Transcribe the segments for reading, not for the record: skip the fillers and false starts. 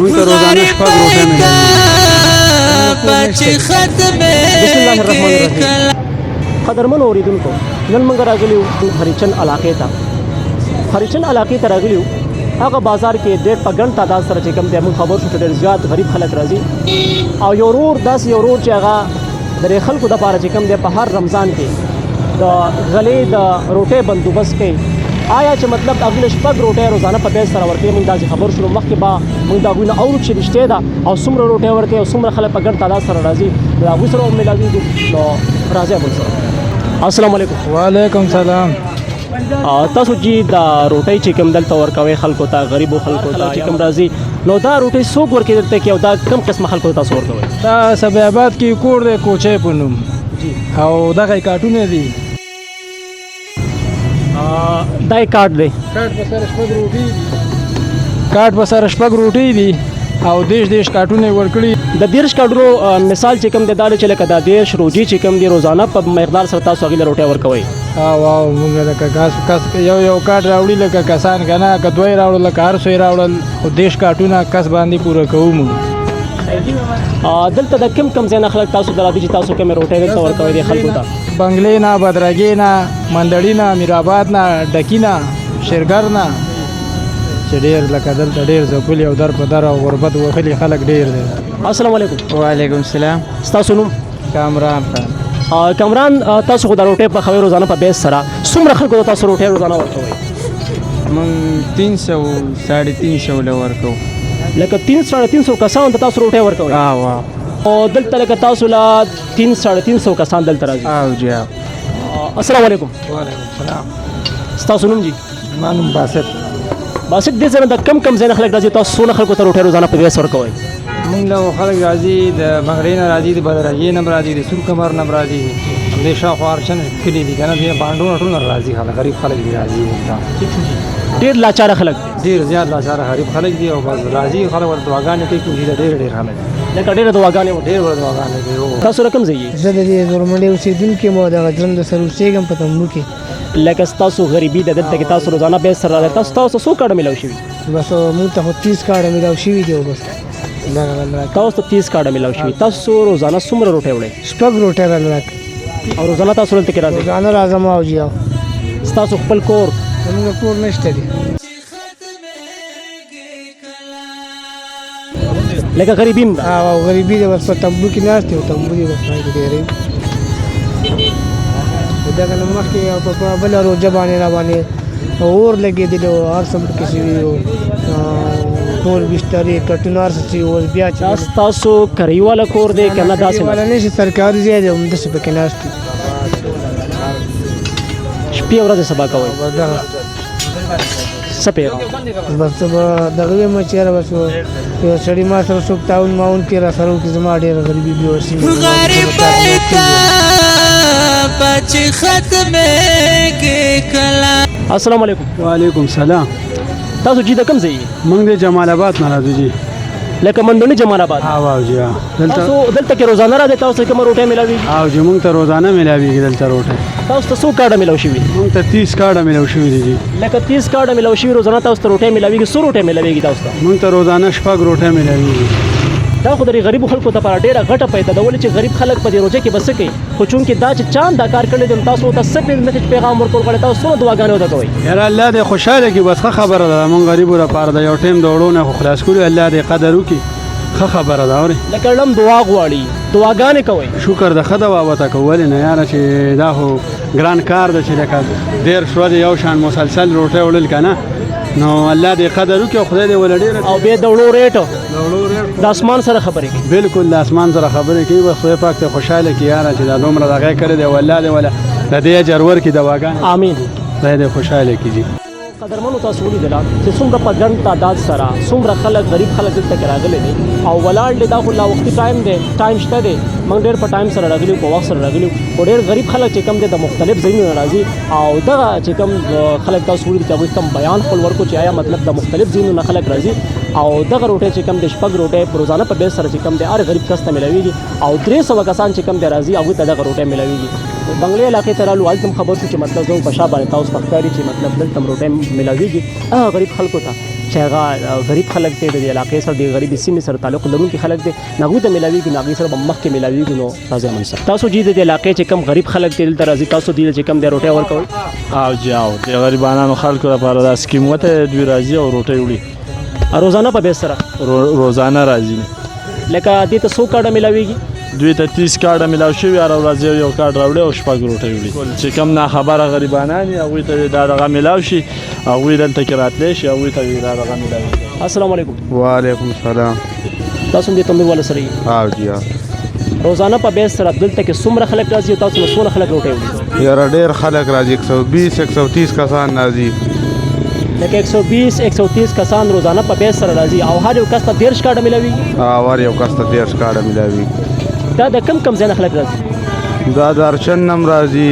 موږ ته روزانه شپږ روټۍ ملوي. بسم الله الرحمن الرحیم. قدرمن اوریدونکو، نن موږ راغلي یو خریچن علاقې ته. خریچن علاقې ته راغلي یو، هغه بازار کې ډېر په ګڼ تعداد سره چې کوم دی موږ خبر شو چې ډېر زیات غریب خلک راځي او یو ورور داسې یو ورور چې هغه د دې خلکو دپاره چې کوم دی په هر رمضان کې د غلې د روټۍ بندوبست کوي. آیا چې مطلب هغوی له شپږ روټۍ روزانه په بیس سره ورکوي. موږ داسې خبر شولو، مخکې به موږ د هغوی نه اورو چې رښتیا ده او څومره روټۍ ورکوي او څومره خلک په ګڼ تعداد سره راځي. د هغوی سره به ملاویږو. نو راځئ موږ سره. السلام علیکم. وعلیکم سلام. تاسو چې دا روټۍ چې کوم دلته ورکوي خلکو ته، غریبو خلکو ته چې کوم راځي، نو دا روټۍ څوک ورکوي دلته کې او دا کوم قسمه خلکو ته تاسو ورکوي؟ دا سبا آباد کې کور دی کوچۍ په نوم او دغه کارټونه دي. دا یې کارت دی. کارت په سره شپږ روټۍ دي. کارت په سره شپږ روټۍ دي او دیش کارټونه یې ورکړي. د 30 کارټونو مثال چې کوم دی دا دی چې لکه دا 30 روجي چې کوم دی روزانه په مقدار سره تاسو هغې له روټۍ ورکوئ. او موږ لکه کس یو کارت راوړي لکه کسان که نه که دوی راوړل لکه هر څو یې راوړل خو 30 کارټونه کس باندې پوره کوو موږ. دلته د کوم ځای نه خلک تاسو ته راځي چې تاسو کومې روټۍ دلته ورکوئ دې خلکو ته؟ بنګلې نه، بدرګې نه، مندړي نه، میرآباد نه، ډکي نه، شیرګر نه، چې ډېر لکه دلته ډېر ځپلي او در په در او غربت وهلي خلک ډېر دی. السلام علیکم. وعلیکم السلام. ستاسو نوم؟ کامران خان. کامران، تاسو خو د روټۍ پخوئ روزانه په بیس سره، څومره خلکو ته تاسو روټۍ روزانه ورکوئ؟ موږ 300 350 له ورکوو. لکه 300 کسانو ته تاسو روټۍ ورکوئ؟ او دلته لکه تاسو له 300 کسان دلته راځي؟ جی. السلام علیکم. وعلیکم السلام. ستاسو نوم جی؟ زما نوم باسط. باسط، دې ځای نه د کم ځای نه خلک راځي، تاسو څونه خلکو ته روټۍ روزانه په بیس ورکوئ؟ موږ له خلک راځي د بنګړې نه راځي، د بدرګې نه راځي، د سور کمر نه راځي، همدې شاوخوا هرچن کلي دي که نه، دې بانډونه ټول نه راځي خلک، غریب خلک دي راځي. ډېر لاچاره خلک، ډېر زیات لاچاره غریب خلک دي او بس راځي خلک ورته دعاګانې کوي. کوشي ده ډېر خلک لکه ډېره دعاګانې ډېر دعاګانې کوي. تاسو له کوم ځای یې؟ زه د دې زورمنډۍ اوسېدونکی یم او دغه ژرنده سره اوسېږم په تمبو کې. لکه ستاسو غریبي ده دلته کې تاسو روزانه بیس سره راځئ، تاسو څو کارډه میلاو شوي؟ بس موږ ته خو 30 کارډه میلاو شوي دي. بس تاسو ته 30 کارډه میلاو شوي. تاسو روزانه څومره روټۍ وړئ؟ شپږ روټۍ راله راکړه. او روزانه تاسو دلته کې راځئ؟ روزانه راځم او جی. ستاسو خپل کور؟ زموږ کور نشته دی. لکه غریبین ده؟ او غریبي ده، بس په تمبو کې ناست دی او تمبو دی بس هغې کې ډېرې دغه نه مخکې په بله روژه باندې راباندې اور لګېدلی و، هر څه پکې شوي وو، ټول بسترې کټونه هر څه چې اوس بیا چې دا ستاسو کریواله کور دی که نه داسې والا نه شي سرکاري ځای دی همداسې پکې ناست دی. شپې ورځې سبا کوئ؟ بس دغه څه پیغام؟ بس به دغه وایم چې یاره بس یو سړي ما سره څوک تعاون ماون کړي را سره وکړي، زما ډېره غریبي بېوسي السلام علیکم. وعلیکم السلام. تاسو جی د کوم ځای یې؟ موږ د جمال آباد نه راځو جی. لکه مندوني جمال آباد؟ او جی. تاسو دلته کې روزانه راځئ، تاسو ته کومه روټۍ میلاویږي؟ او جی موږ ته روزانه میلاویږي دلته روټۍ. تاسو ته څو کارډه میلاو شوي؟ موږ ته 30 کارډه میلاو شوي دي جی. لکه 30 کارډه میلاو شوي روزانه تاسو ته روټۍ میلاویږي. څو روټۍ میلاویږي تاسو ته؟ موږ ته روزانه شپږ روټۍ میلاویږي. دا خو د غریبو خلکو لپاره ډېره غټه پیدا ده، ولې چې غریب خلک په دې روژه کې به څه کوي، خو چونکې دا چې چاند دا کار کړی دی نو تاسو ورته څه پیغام ورکول غواړئ؟ تاسو څومره دعاګانې ورته کوئ؟ یاره الله دې خوشحاله کړي، بس ښه خبره ده. موږ غریبو لپاره د یو ټیم د وړو نه خو خلاص کړو، الله دې قدر وکړي. ښه خبره ده. اورې لکه ړم دعا غواړي، دعاګانې کوئ. شکر د ښه دوا ورته کوو. ولې نه یاره چې دا خو ګران کار ده چې لکه 10 ورځې یو شان مسلسل روټۍ وړل که نه، نو الله دې قدر وکړي او خدای دې ولې ډېره. او بیا د وړو ریټ د اسمان سره خبرې کوي؟ بالکل د اسمان سره خبرې کوي. بس خدای پاک ته خوشحاله کړي یاره چې دا دومره دغه کړی دی، والله دې ولا د دې اجر ورکړي دواګانې. آمین. خدای دې خوشحاله کړي. قدرمنو تاسو ولیدله چې څومره په ګڼ تعداد سره څومره خلک غریب خلک دلته کې راغلي دي او ولاړ دي. دا خو لا وختي ټایم دی، ټایم شته دی. موږ ډېر په ټایم سره راغلي په وخت سره راغلي خو ډېر غریب خلک چې کوم دی د مختلف ځایونو نه راځي او دغه چې کوم خلک تاسو ولیدل چې هغوی کوم بیان خپل ورکړو چې آیا مطلب د مختلف ځایونو نه خلک راځي او دغه روټۍ چې کوم دی شپږ روټۍ په روزانه په بیس سره چې کوم دی هر غریب کس ته میلاویږي او 300 کسان چې کوم دی راځي هغوی ته دغه روټۍ میلاویږي. بنګلې علاقې ته رالو، هلته هم خبر شو چې مطلب زموږ په شا باندې تاسو ته ښکاري چې مطلب دلته هم روټۍ میلاویږي هغه غریب خلکو ته چې هغه غریب خلک دی د علاقې سره د غریبي سیمې سره تعلق لرونکي خلک دی هغوی ته میلاویږي نو هغوی سره به مخکې میلاویږي نو راځئ امن صاحب تاسو جی د علاقې چې کم غریب خلک دی دلته راځي تاسو دې چې کم دی روټۍ ورکوئ او جی او د غریبانو خلکو لپاره دا سکیم وته دوی راځي او روټۍ وړي روزانه په بیس سره روزانه راځي لکه دې ته څو کارډه میلاویږي دوی ته 30 کارډه میلاو شوي هره ورځ یو کارډ راوړي او شپږ روټۍ وړي چې کم ناخبره غریبانان دي هغوی ته دا دغه میلاو شي هغوی دلته کې راتلی شي هغوی ته دا دغه میلاوي السلام علیکم وعلیکم السلام تاسو هم دې تنظیم والا سره یې او جی روزانه په بیس سره دلته کې څومره خلک راځي او تاسو نو څونه خلک روټۍ وړي یاره ډېر خلک راځي 120 130 کسان راځي لکه 120 130 کسان روزانه په بیس سره راځي او هر یو کس ته 13 کارډه میلاویږي هر یو کس ته 13 کارډه میلاوي دا د کم ځای نه خلک راځي دا د ارچن نم راځي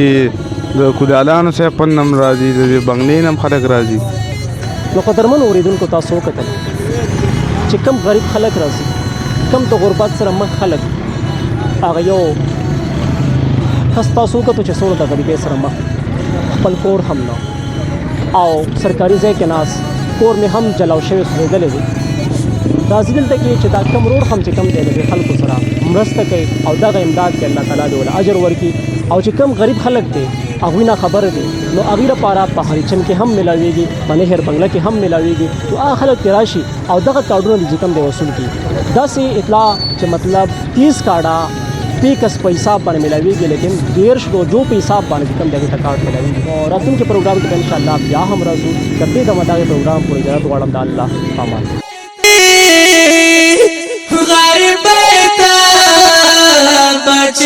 د کودالانو صاحب په نم راځي د بنګلې نم خلک راځي نو قدرمن اوریدونکو تاسو وکتل چې کم غریب خلک راځي کم د غربت سره مخ خلک هغه یو کس تاسو وکتو چې څومره د غریبۍ سره مخ خپل کور هم نه او سرکاري ځای کې ناست کور مې هم جلاو شوی سوځېدلی دی راځي دلته کې چې دا کم روډ هم چې کم دی د دې خلکو سره مرسته کوي او دغه امداد کوي الله تعالی دې ورله اجر ورکړي او چې کم غریب خلک دی هغوی نه خبره دي نو هغوی لپاره په هریچن کې هم میلاویږي په نهر بنګله کې هم میلاویږي نو هغه خلک ترې راشي او دغه کارډونه دي چې کم دی وصول کړي داسې اطلاع چې مطلب 30 کارډه پی کس په حساب باندې میلاویږي لیکن 13 جو په حساب باندې چې کم دی هغې ته کارډ میلاویږي او راتلونکي پروګرام کې به انشاءالله بیا هم راځو تر دې دمه دغه پروګرام پورې اجازت غواړم د الله په امان غریب ته بچ